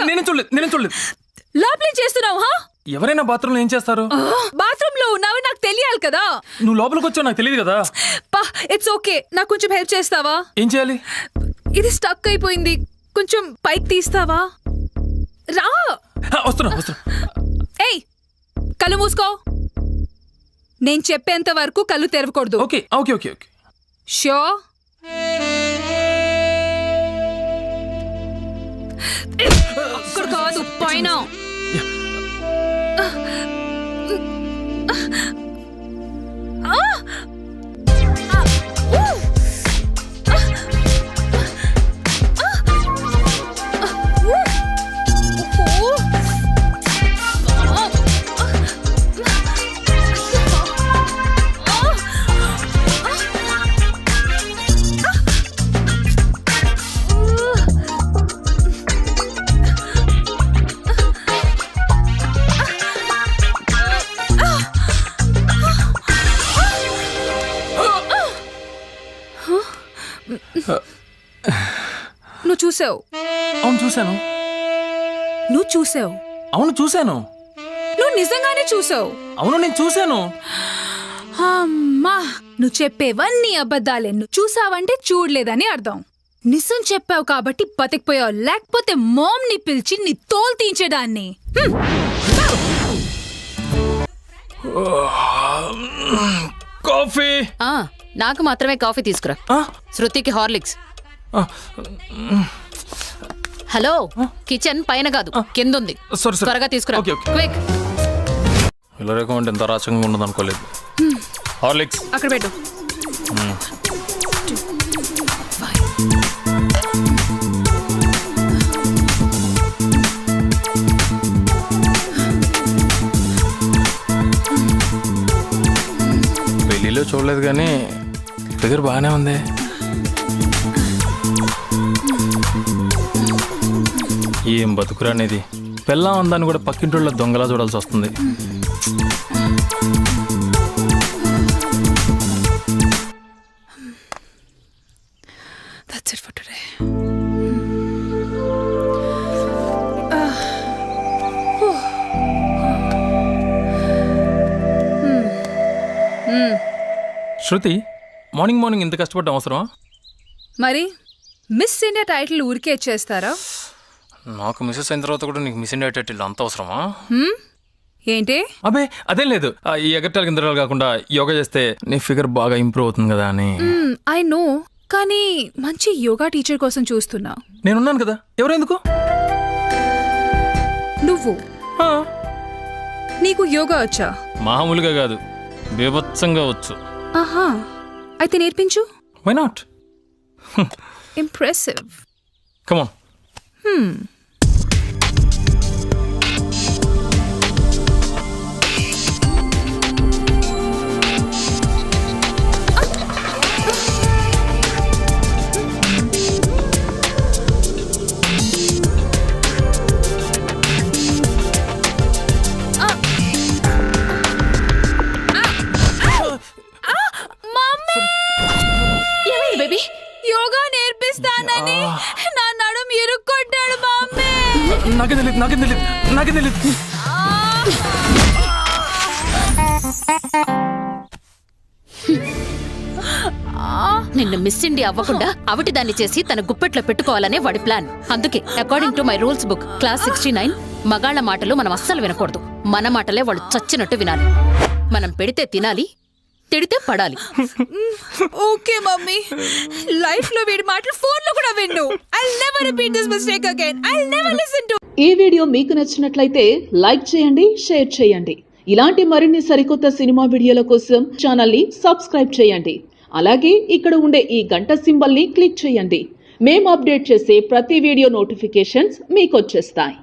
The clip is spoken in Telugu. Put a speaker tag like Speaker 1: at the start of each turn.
Speaker 1: నేను చూడలేదు.
Speaker 2: లోపలే చేస్తున్నావు?
Speaker 1: ఎవరైనా బాత్రూమ్ లో ఏం చేస్తారు?
Speaker 2: బాత్రూమ్ లో ఉన్నావు నాకు తెలియాలి కదా.
Speaker 1: నువ్వు లోపలికి వచ్చావు నాకు తెలియదు కదా.
Speaker 2: ఇట్స్ ఓకే, నాకు కొంచెం హెల్ప్ చేస్తావా?
Speaker 1: ఏం చేయాలి?
Speaker 2: ఇది స్టక్ అయిపోయింది, కొంచెం పైకి తీస్తావా? రా.
Speaker 1: వస్తున్నా.
Speaker 2: ఏయ్, కళ్ళు మూసుకో. నేను చెప్పేంత వరకు కళ్ళు తెరవకూడదు.
Speaker 1: ఓకే.
Speaker 2: షో. అక్కడ కాదు, పైన. నువ్వు చూసావు?
Speaker 1: అవును చూశాను.
Speaker 2: నువ్వు చూసావు?
Speaker 1: అవును చూశాను.
Speaker 2: నువ్వు నిజంగానే చూసావు?
Speaker 1: అవును నేను చూశాను.
Speaker 2: అమ్మా, నువ్వు చెప్పేవన్నీ అబద్ధాలే. నువ్వు చూసావంటే చూడలేదని అర్థం. నిజం చెప్పావు కాబట్టి బతికిపోయావు, లేకపోతే మామ్ని పిలిచి నీ తోలు తీయించేదాన్ని.
Speaker 1: కాఫీ.
Speaker 3: నాకు మాత్రమే కాఫీ తీసుకురా. శృతికి హార్లిక్స్. హలో, కిచెన్ పైన కాదు కిందుంది. త్వరగా తీసుకురా. క్విక్.
Speaker 1: ఇలా రేకమంటే ఎంత రాచకంగా ఉండదు అనుకోలేదు. హార్లిక్స్
Speaker 2: అక్కడ పెట్టు.
Speaker 1: పెళ్ళిలో చూడలేదు కానీ ఫిగర్ బాగానే ఉంది. ఏం బతుకురా అనేది. పెళ్ళాం అందాన్ని కూడా పక్కింటోళ్ళ దొంగలా చూడాల్సి వస్తుంది.
Speaker 2: That's it for today.
Speaker 1: Shruti, morning ఇంత కష్టపడ్డం అవసరమా?
Speaker 2: మరి మిస్ ఇండియా టైటిల్ ఊరికే ఇచ్చేస్తారా?
Speaker 1: నాకు మిస్సెస్ అయిన తర్వాత కూడా నీకు మిస్ ఇండియా టైటిల్ అంత అవసరమా?
Speaker 2: ఏంటి?
Speaker 1: అబే అదేం లేదు. ఈ ఎగట్టాలు కిందరాలు కాకుండా యోగా చేస్తే నీ ఫిగర్ బాగా ఇంప్రూవ్ అవుతుంది కదా అని.
Speaker 2: ఐ నో, కానీ మంచి యోగా టీచర్ కోసం చూస్తున్నా.
Speaker 1: నేనున్నాను కదా, ఎవరెందుకు?
Speaker 2: నువ్వు. నీకు యోగా వచ్చా?
Speaker 1: మామూలుగా కాదు, బీభత్సంగా వచ్చు.
Speaker 2: ఆహా, అయితే నేర్పించు.
Speaker 1: Why not?
Speaker 2: Impressive.
Speaker 1: Come on.
Speaker 2: Baby, yoga నేర్పిస్తానని నా నడుము ఇరుక్కొట్టాడు మమ్మీ.
Speaker 1: నాకేం తెలియదు.
Speaker 3: నిన్ను మిస్ ఇండియా అవ్వకుండా అవిటి దాన్ని చేసి తన గుప్పెట్లో పెట్టుకోవాలనే వాడి ప్లాన్. అందుకే according to my rules book class 69 మగాళ్ల మాటలు మనం అస్సలు వినకూడదు. మన మాటలే వాళ్ళు చచ్చినట్టు వినాలి. మనం పెడితే తినాలి, తిడితే పడాలి.
Speaker 2: ఓకే మమ్మీ, లైఫ్ లో వీడి మాటలు ఫోన్ లో కూడా విన్ను. I'll never repeat this mistake again. I'll never listen to.
Speaker 4: ఈ వీడియో మీకు నచ్చినట్లయితే లైక్ చేయండి, షేర్ చేయండి. ఇలాంటి మరిన్ని సరికొత్త సినిమా వీడియోల కోసం ఛానల్ ని సబ్స్క్రైబ్ చేయండి. అలాగే ఇక్కడ ఉండే ఈ గంట సింబల్ ని క్లిక్ చేయండి. మేము అప్డేట్ చేసే ప్రతి వీడియో నోటిఫికేషన్స్ మీకు వచ్చేస్తాయి.